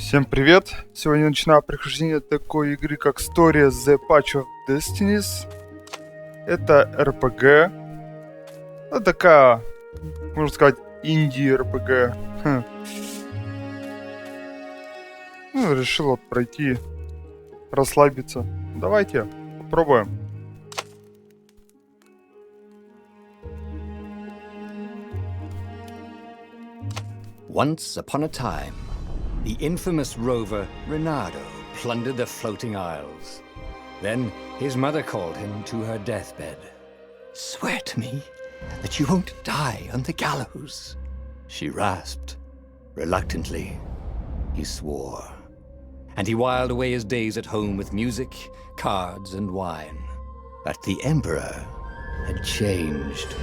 Всем привет! Сегодня я начинаю прохождение такой игры, как Story The Path of Destinies. Это RPG. Это такая, можно сказать, инди-RPG. Ну, решил вот пройти, расслабиться. Давайте, попробуем. Once upon a time, the infamous rover Reynardo plundered the floating isles. Then his mother called him to her deathbed. "Swear to me that you won't die on the gallows," she rasped. Reluctantly, he swore. And he whiled away his days at home with music, cards, and wine. But the Emperor had changed.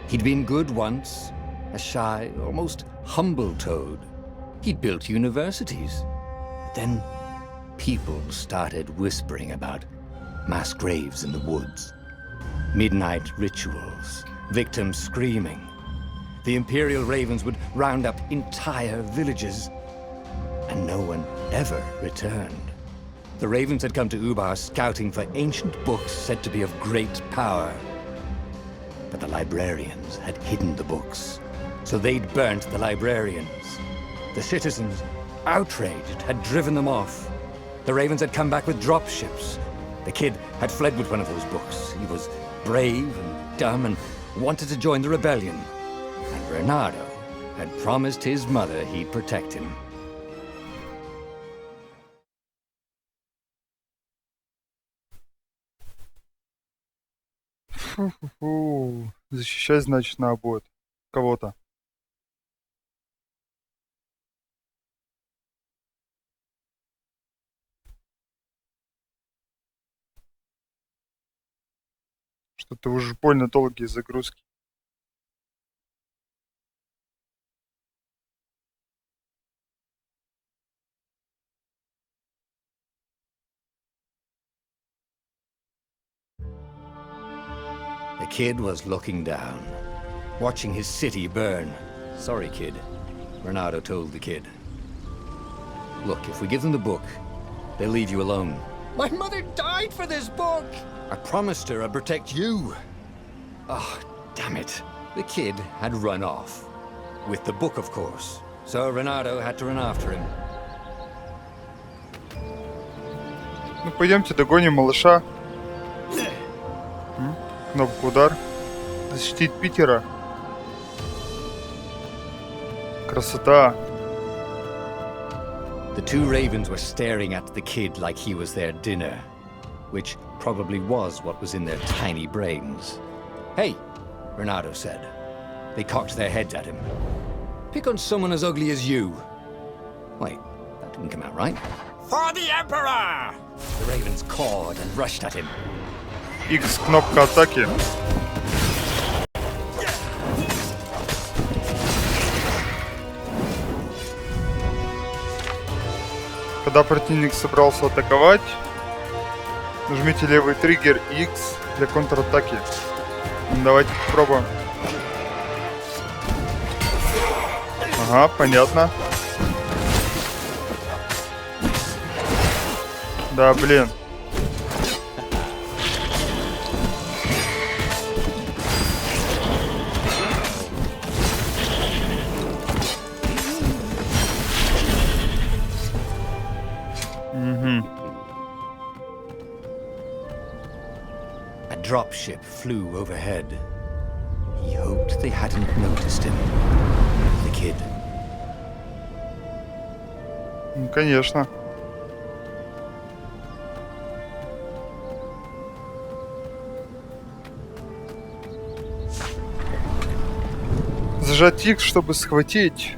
He'd been good once, a shy, almost humble toad. He'd built universities. But then people started whispering about mass graves in the woods, midnight rituals, victims screaming. The Imperial Ravens would round up entire villages, and no one ever returned. The Ravens had come to Ubar scouting for ancient books said to be of great power. But the librarians had hidden the books, so they'd burnt the librarians. The citizens, outraged, had driven them off. The Ravens had come back with dropships. The kid had fled with one of those books. He was brave and dumb and wanted to join the rebellion. And Reynardo had promised his mother he'd protect him. Фу-фу-фу. Защищать, значит, надо будет кого-то. Что-то уже больно долгие загрузки. The kid was looking down, watching his city burn. "Sorry, kid," Reynardo told the kid. "Look, if we give them the book, they'll leave you alone." "My mother died for this book!" "I promised her I'd protect you." "Oh, damn it." The kid had run off. With the book, of course. So Reynardo had to run after him. Ну, пойдемте догоним малыша. Кнопку удар. Защитить Питера. Красота. The two ravens were staring at the kid like he was their dinner, which probably was what was in their tiny brains. "Hey," Reynardo said. They cocked their heads at him. "Pick on someone as ugly as you." Wait, that didn't come out right. "For the Emperor!" The ravens cawed and rushed at him. X кнопка атаки. Когда противник собрался атаковать, нажмите левый триггер X для контратаки. Давайте попробуем. Ага, понятно. Да, блин. A dropship flew overhead. He hoped they hadn't noticed him. The kid. Ну, конечно. Зажать X, чтобы схватить.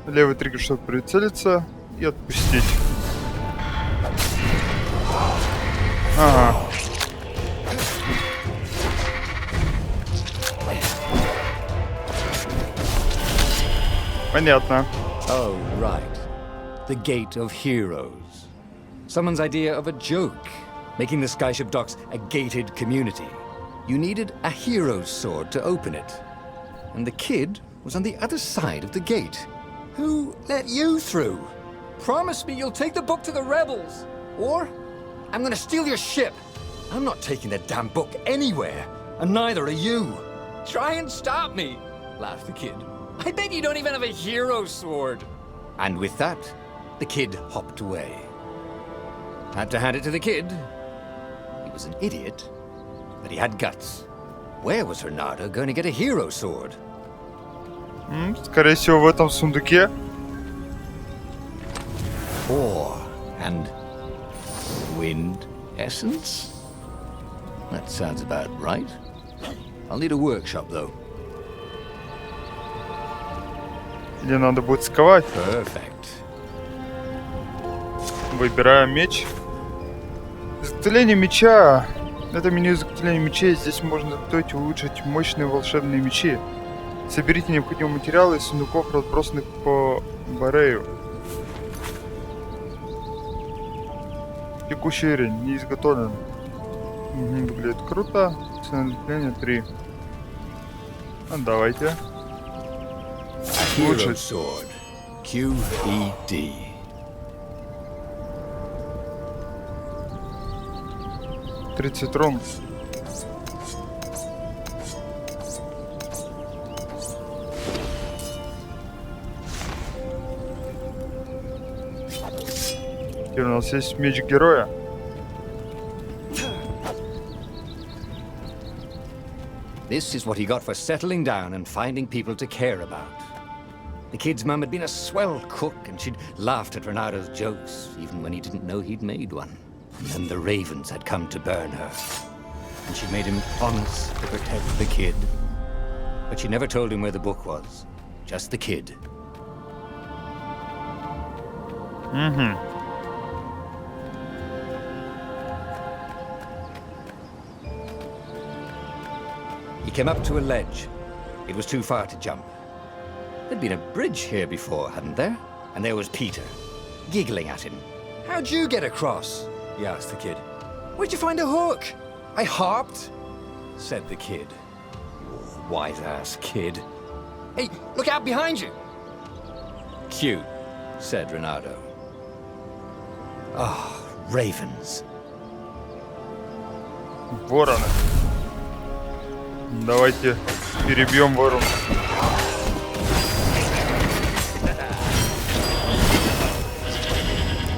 Левый триггер, чтобы прицелиться. И отпустить. Ага. Понятно. Oh, right. The Gate of Heroes. Someone's idea of a joke, making the skyship docks a gated community. You needed a hero's sword to open it. And the kid was on the other side of the gate. Who let you through? Promise me you'll take the book to the rebels. Or I'm gonna steal your ship. I'm not taking the damn book anywhere, and neither are you. Try and stop me, laughed the kid. I bet you don't even have a hero sword. And with that, the kid hopped away. Had to hand it to the kid. He was an idiot, but he had guts. Where was Renato going to get a hero sword? Скорее всего, в этом сундуке. Ore and wind essence? That sounds about right. I'll need a workshop, though. Или надо будет сковать. Perfect. Выбираем меч. Изготовление меча. Это меню изготовления мечей. Здесь можно готовить и улучшить мощные волшебные мечи. Соберите необходимые материалы из сундуков, разбросанных по барею. Текущий уровень не изготовлен. Выглядит круто. Цена изготовления 3. Давайте. Hero sword. QED. $30 рун. Теперь у нас есть меч героя. This is what he got for settling down and finding people to care about. The kid's mum had been a swell cook, and she'd laughed at Renato's jokes, even when he didn't know he'd made one. And then the ravens had come to burn her. And she'd made him promise to protect the kid. But she never told him where the book was. Just the kid. He came up to a ledge. It was too far to jump. There'd been a bridge here before, hadn't there? And there was Peter, giggling at him. How'd you get across? He asked the kid. Where'd you find a hook? I hopped, said the kid. Wise-ass kid. Hey, look out behind you! Cute, said Renato. Ah, ravens. Вороны. Давайте перебьем ворон.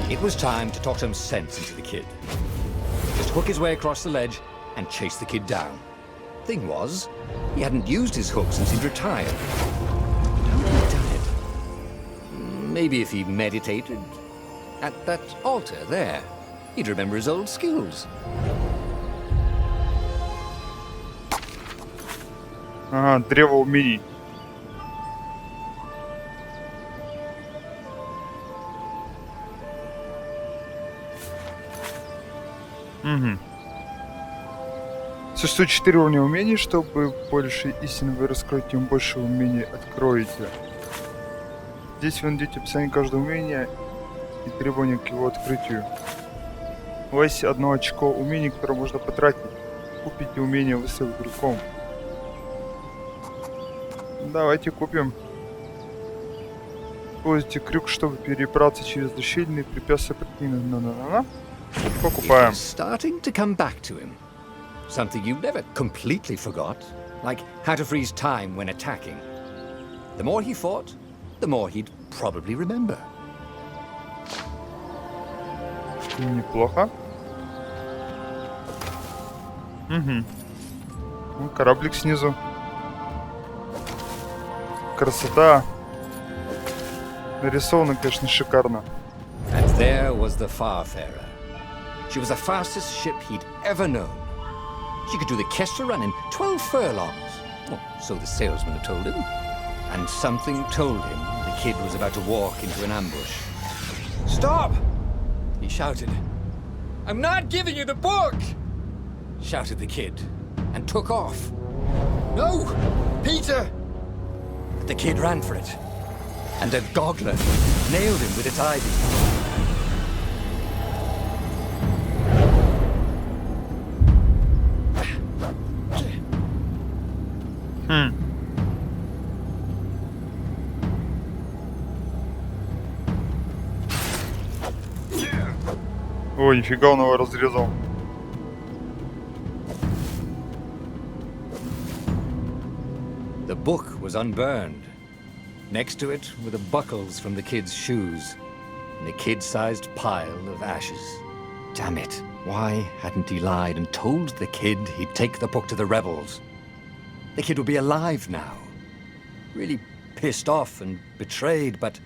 It was time to talk some sense into the kid. Just hook his way across the ledge and chase the kid down. Thing was, he hadn't used his hook since he'd retired. How had he done it? Maybe if he meditated at that altar there, he'd remember his old skills. Ага, древо умений. Существует 4 уровня умений. Чтобы больше истины вы раскроете, тем больше умений откроете. Здесь вы найдете описание каждого умения и требования к его открытию. У вас есть 1 очко умений, которое можно потратить. Купите умение выстрел игроком. Давайте купим. Используйте крюк, чтобы перебраться через защитные препятствия противника. Покупаем. Starting to come back to him. Something you never completely forgot, like how to freeze time when attacking. The more he fought, the more he'd probably remember. Неплохо. Ну, кораблик снизу. Красота. Нарисовано, конечно, шикарно. And there was the Farfarer. She was the fastest ship he'd ever known. She could do the Kessel run in 12 furlongs. Oh, so the salesman had told him. And something told him the kid was about to walk into an ambush. Stop! He shouted. I'm not giving you the book! Shouted the kid, and took off. No! Peter! The kid ran for it, and a goggler nailed him with its ivy. О, нифига он его разрезал. The book was unburned. Next to it were the buckles from the kid's shoes, and a kid-sized pile of ashes. Damn it, why hadn't he lied and told the kid he'd take the book to the rebels? The kid would be alive now. Really pissed off and betrayed, but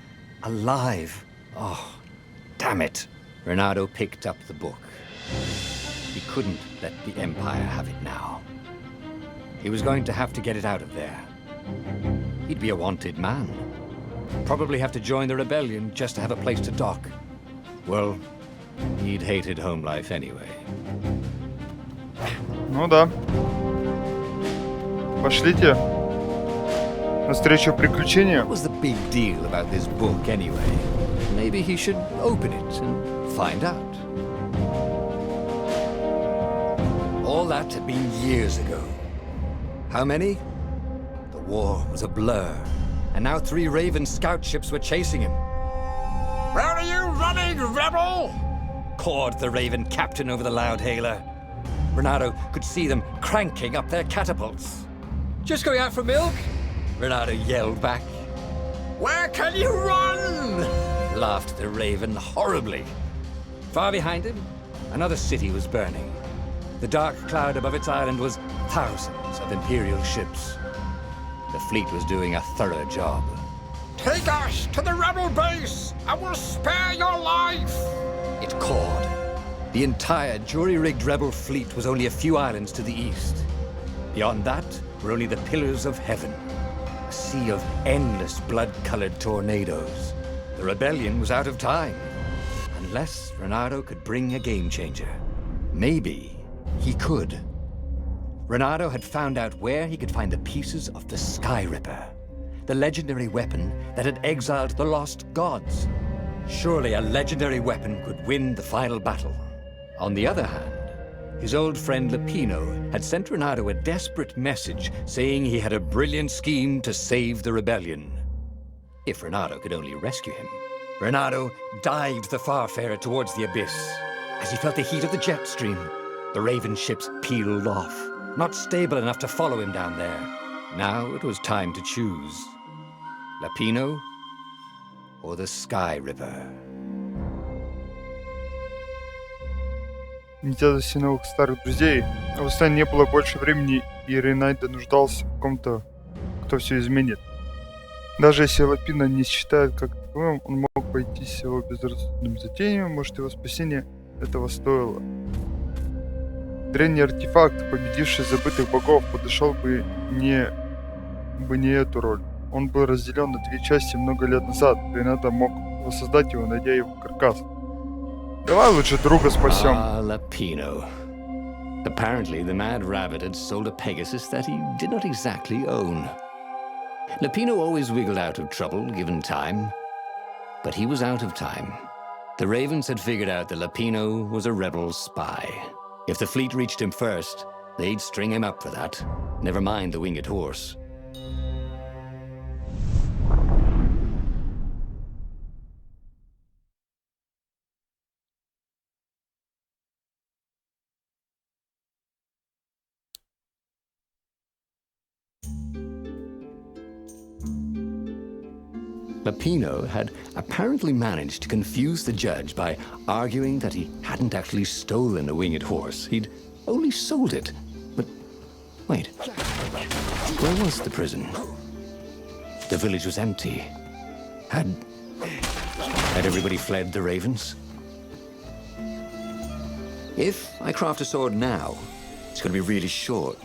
alive. Oh, damn it. Renato picked up the book. He couldn't let the Empire have it now. He was going to have to get it out of there. He'd be a wanted man. Probably have to join the rebellion just to have a place to dock. Well, he'd hated home life anyway. Ну да. Пошлите. Навстречу приключениям. What was the big deal about this book anyway? Maybe he should open it and find out. All that had been years ago. How many? The war was a blur, and now 3 Raven scout ships were chasing him. "Where are you running, rebel?" cawed the Raven captain over the loud hailer. Renato could see them cranking up their catapults. "Just going out for milk?" Renato yelled back. "Where can you run?" laughed the Raven horribly. Far behind him, another city was burning. The dark cloud above its island was thousands of Imperial ships. The fleet was doing a thorough job. "Take us to the rebel base! I will spare your life!" it cawed. The entire jury-rigged rebel fleet was only a few islands to the east. Beyond that were only the pillars of heaven, a sea of endless blood-colored tornadoes. The rebellion was out of time, unless Renato could bring a game-changer. Maybe he could. Renato had found out where he could find the pieces of the Sky Ripper, the legendary weapon that had exiled the lost gods. Surely a legendary weapon could win the final battle. On the other hand, his old friend Lapino had sent Renato a desperate message saying he had a brilliant scheme to save the rebellion. If Renato could only rescue him. Renato dived the Farfarer towards the abyss. As he felt the heat of the jet stream, the Raven ships peeled off, not stable enough to follow him down there. Now it was time to choose. Lapino or the Sky Ripper. Не те за новых старых друзей. В Устане не было больше времени, и Рейнайда нуждался в ком-то, кто все изменит. Даже если Лапина не считает как таковым, он мог пойти с его безрассудными затеями, может, его спасение этого стоило. Древний артефакт, победивший забытых богов, подошел бы не эту роль. Он был разделен на 2 части много лет назад. Рейнайда мог воссоздать его, найдя его каркас. Давай лучше друга спасем. Lapino. Apparently, the mad rabbit had sold a Pegasus that he did not exactly own. Lapino always wiggled out of trouble, given time. But he was out of time. The Ravens had figured out that Lapino was a rebel spy. If the fleet reached him first, they'd string him up for that. Never mind the winged horse. Lapino had apparently managed to confuse the judge by arguing that he hadn't actually stolen a winged horse. He'd only sold it. But wait, where was the prison? The village was empty. Had everybody fled the Ravens? If I craft a sword now, it's going to be really short.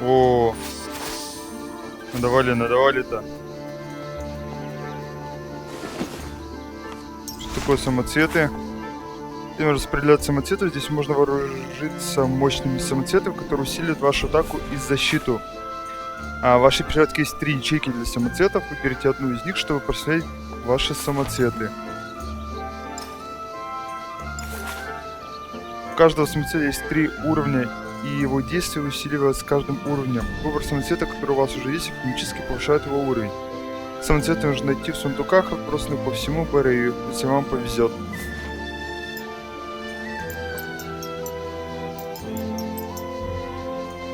О, надавали-то. Что такое самоцветы? Время распределять самоцветы. Здесь можно вооружиться мощными самоцветами, которые усилят вашу атаку и защиту. А в вашей перчатке есть 3 ячейки для самоцветов. Выберите одну из них, чтобы проследить ваши самоцветы. У каждого самоцвета есть 3 уровня, и его действие усиливается с каждым уровнем. Выбор самоцвета, который у вас уже есть, автоматически повышает его уровень. Самоцветы нужно найти в сундуках, разбросанных по всему барею, если вам повезет.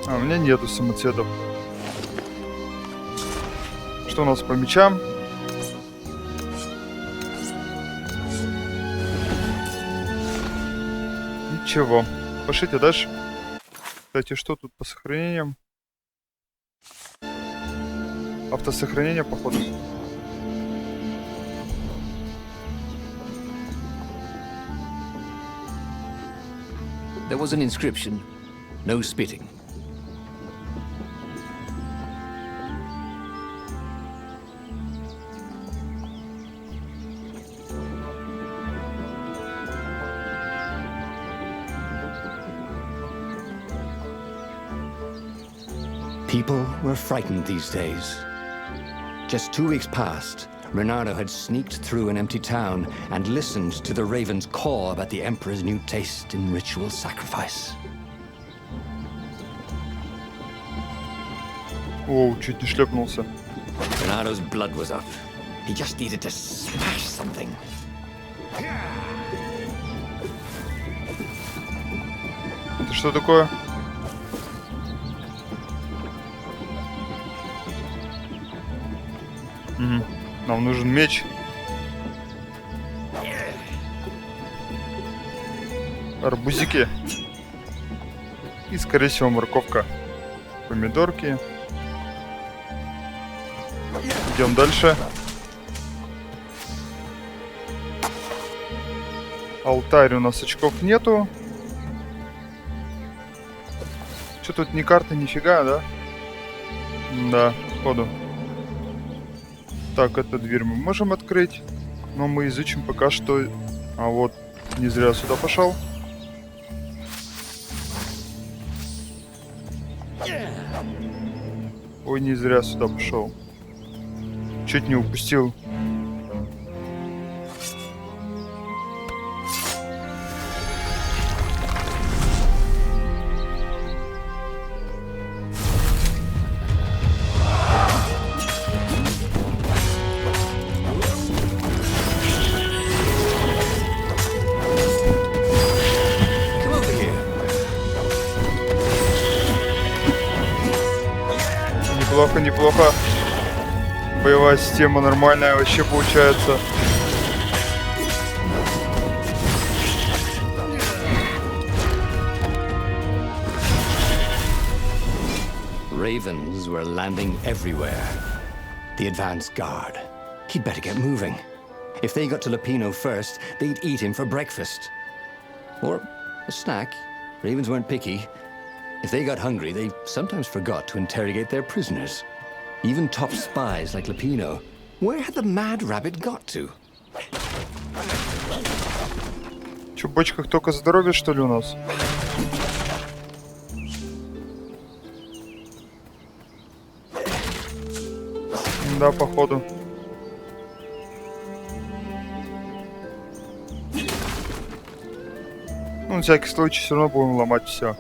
А у меня нету самоцветов. Что у нас по мечам? Ничего. Пошлите дальше. Кстати, что тут по сохранениям? Автосохранение, походу. There was an inscription. No spitting. People were frightened these days. Just 2 weeks past, Reynardo had sneaked through an empty town and listened to the raven's caw about the Emperor's new taste in ritual sacrifice. Оу, чуть не шлепнулся. Reynardo's blood was up. He just needed to smash something. Это что такое? Нам нужен меч. Арбузики. И, скорее всего, морковка. Помидорки. Идем дальше. Алтарь, у нас очков нету. Что тут ни карта, нифига, да? Да, походу. Так, эту дверь мы можем открыть, но мы изучим пока что... А вот, не зря сюда пошел. Ой, не зря сюда пошел. Чуть не упустил. Неплохо, неплохо. Боевая система нормальная вообще получается. Ravens were landing everywhere. The advance guard. He'd better get moving. If they got to Lupino first, they'd eat him for breakfast. Or a snack. Ravens weren't picky. If they got hungry, they sometimes forgot to interrogate their prisoners. Even top spies like Lupino. Where had the mad rabbit got to? Че, в бочках только здоровье, что ли, у нас? Да, походу. Ну, на всякий случай все равно будем ломать все.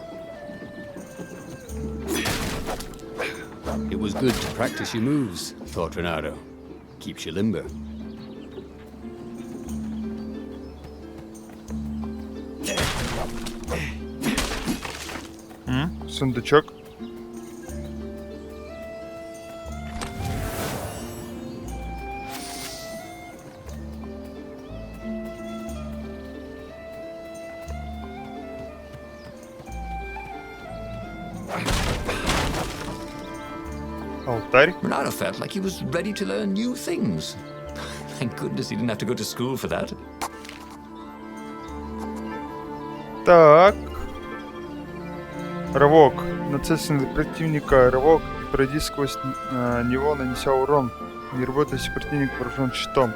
It was good to practice your moves, thought Reynardo. Keeps you limber. Сундучок. Алтарь. Reynardo felt like he was ready to learn new things. Thank goodness he didn't have to go to school for that. Так. Рывок. Нацелься на противника. Рывок. И пройди сквозь него, нанеся урон. Не работай, если противник вооружен щитом.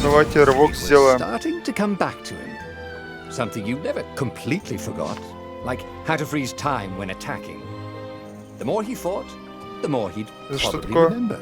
Давайте рывок сделаем. Starting to come back to him. Something you never completely forgot, like how to freeze time when attacking. The more he fought, the more he'd Это что probably такое? remember.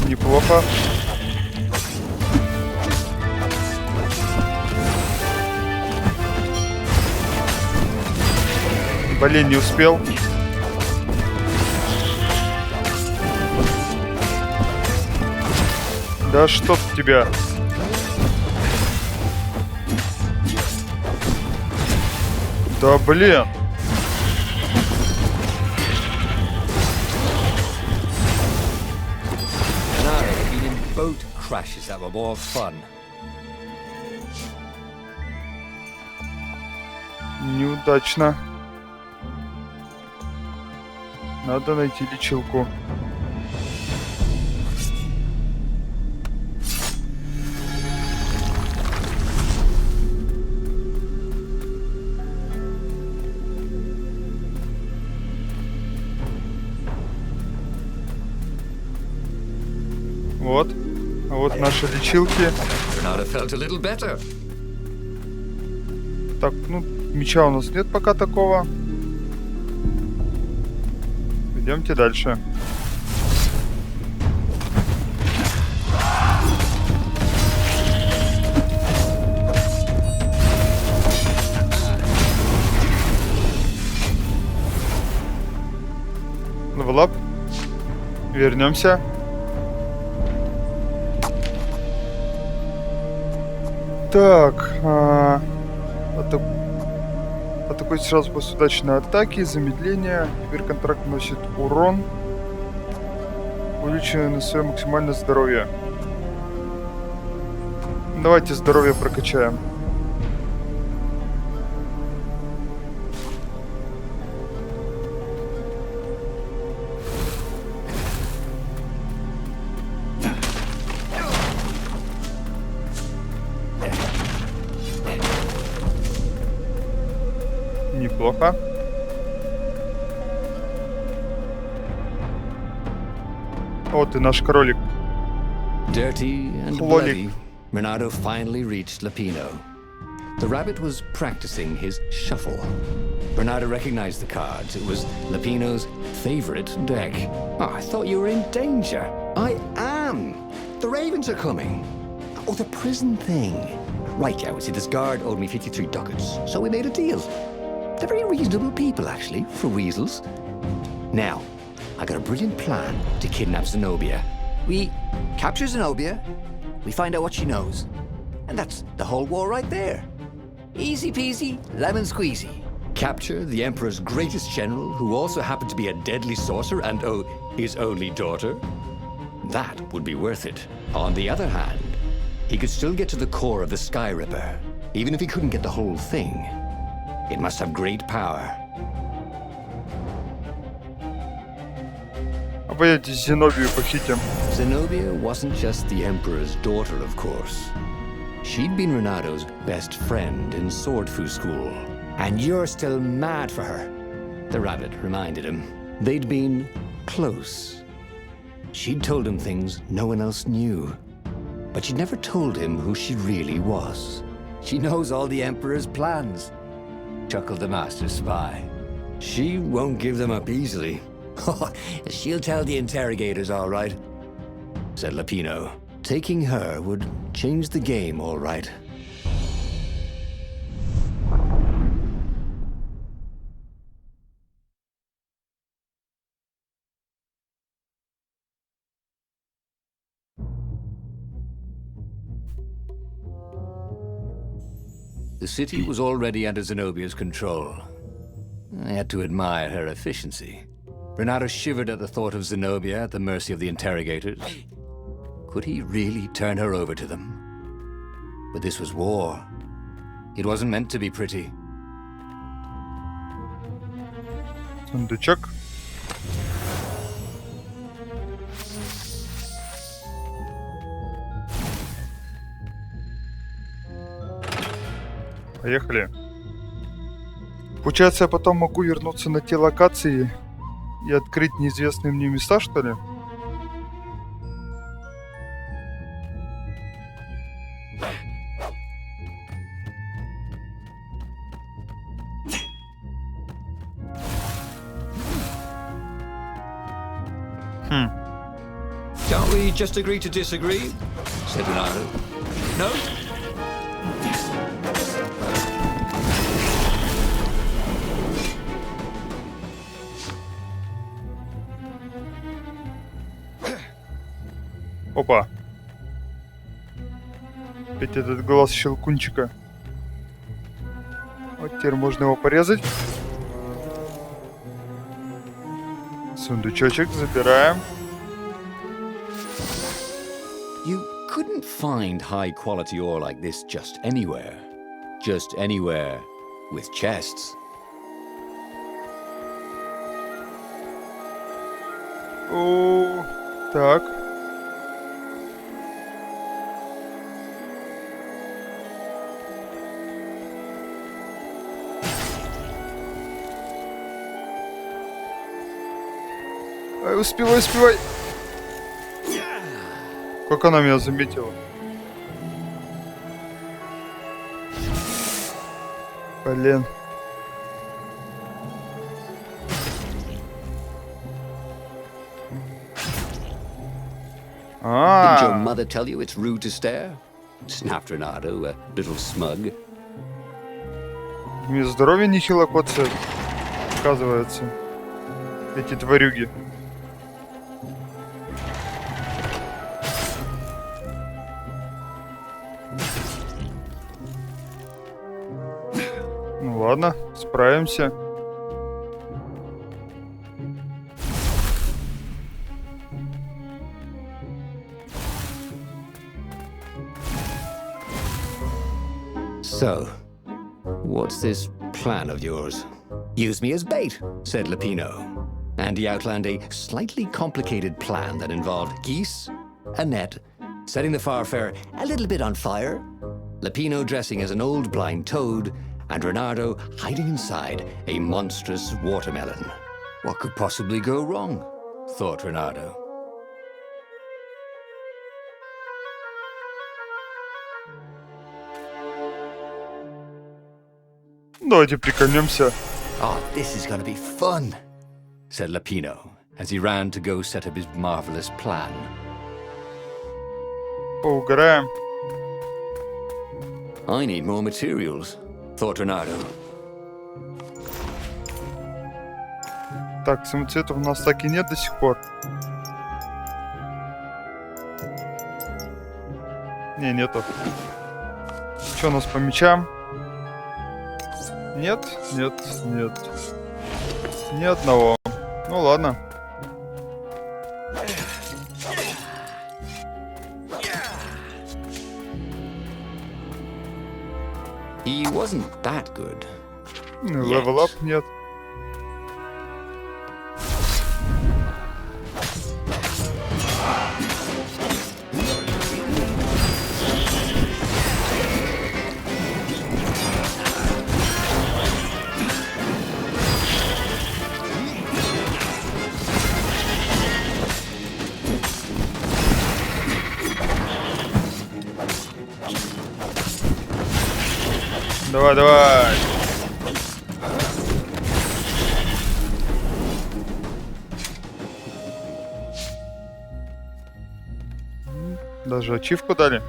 Неплохо. Блин, не успел. Да чтоб тебя. Да блин. Renado had been in boat crashes that were more fun. Неудачно. Надо найти лечилку. Вот. А вот наши лечилки. Renado felt a little better. Так, ну, меча у нас нет пока такого. Идемте дальше. Левелап. Вернемся. Так, атакуйте сразу после удачной атаки, замедление. Теперь контракт наносит урон, увеличенный на свое максимальное здоровье. Давайте здоровье прокачаем. Неплохо. Вот и наш кролик. Dirty and bloody, Renado finally reached Lapino. The rabbit was practicing his shuffle. Renado recognized the cards. It was Lapino's favorite deck. Oh, I thought you were in danger. I am. The ravens are coming. Oh, the prison thing. Right, yeah, see, this guard owed me 53 ducats, so we made a deal. They're very reasonable people, actually, for weasels. Now, I got a brilliant plan to kidnap Zenobia. We capture Zenobia, we find out what she knows, and that's the whole war right there. Easy peasy, lemon squeezy. Capture the Emperor's greatest general, who also happened to be a deadly sorcerer and, oh, his only daughter? That would be worth it. On the other hand, he could still get to the core of the Sky Ripper, even if he couldn't get the whole thing. It must have great power. Пойдемте Зенобию похитим. Zenobia wasn't just the Emperor's daughter, of course. She'd been Renado's best friend in Swordfu school. And you're still mad for her, the rabbit reminded him. They'd been close. She'd told him things no one else knew. But she'd never told him who she really was. She knows all the Emperor's plans, chuckled the master spy. She won't give them up easily. She'll tell the interrogators, all right, said Lapino. Taking her would change the game, all right. The city was already under Zenobia's control. I had to admire her efficiency. Renado shivered at the thought of Zenobia at the mercy of the interrogators. Could he really turn her over to them? But this was war. It wasn't meant to be pretty. Сундучок. Поехали. Получается, я потом могу вернуться на те локации и открыть неизвестные мне места, что ли? Can't we just agree to disagree? Said Renato. No? Опа. Опять этот глаз щелкунчика. Вот теперь можно его порезать. Сундучочек забираем. You couldn't find high-quality ore like this just anywhere. Just anywhere with chests. О, так. Ай, успевай, успевай. Как она меня заметила. Блин. Didn't your mother tell you it's rude to stare? Snapped Renato, a little smug. Мне здоровье нехило коцает, оказывается. Эти тварюги. Ну ладно, справимся. So, what's this plan of yours? Use me as bait, said Lupino. And he outlined a slightly complicated plan that involved geese, a net, setting the Farfarer a little bit on fire, Lupino dressing as an old blind toad, and Renato hiding inside a monstrous watermelon. What could possibly go wrong? Thought Renato. Давайте прикольнемся. Oh, this is going to be fun, said Lupino as he ran to go set up his marvelous plan. Поугараем. I need more materials, thought Renato. Так, самоцветов у нас так и нет до сих пор. Не, нету. Что у нас по мечам? Нет, нет, нет. Ни одного. Ну ладно. He wasn't that good. Level up нет. Давай, давай. Даже ачивку дали.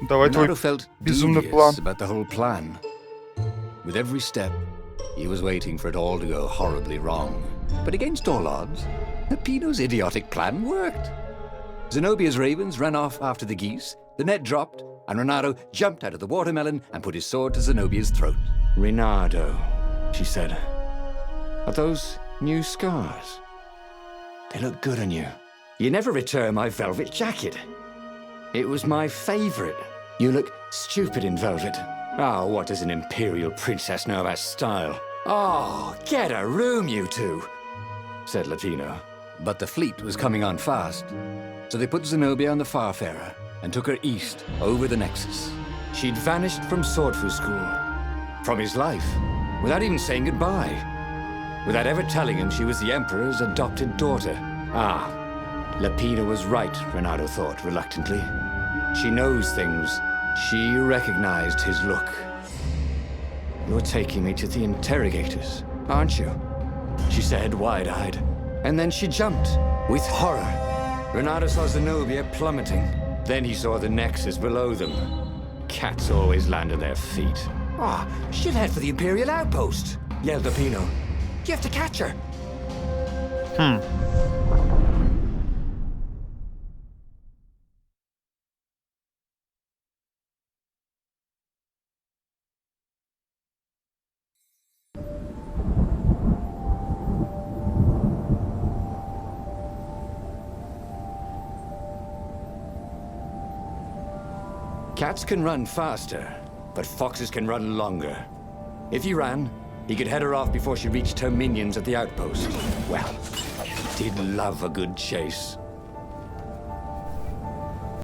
Давай твой Renato felt безумный план. dubious about the whole plan. With every step, he was waiting for it all to go horribly wrong. But against all odds, Lupino's idiotic plan worked. Zenobia's ravens ran off after the geese, the net dropped, and Renato jumped out of the watermelon and put his sword to Zenobia's throat. Renato, she said, are those new scars? They look good on you. You never return my velvet jacket. It was my favorite. You look stupid in velvet. Oh, what does an imperial princess know about style? Oh, get a room, you two, said Latino. But the fleet was coming on fast, so they put Zenobia on the Farfarer and took her east, over the Nexus. She'd vanished from Swordfu School, from his life, without even saying goodbye, without ever telling him she was the Emperor's adopted daughter. Ah, Lapina was right, Renato thought reluctantly. She knows things. She recognized his look. You're taking me to the interrogators, aren't you? She said, wide-eyed. And then she jumped, with horror. Renato saw Zenobia plummeting. Then he saw the Nexus below them. Cats always land on their feet. Ah, she'll head for the Imperial outpost, yelled Lapino. You have to catch her. Cats can run faster, but foxes can run longer. If he ran, he could head her off before she reached her minions at the outpost. Well, did love a good chase.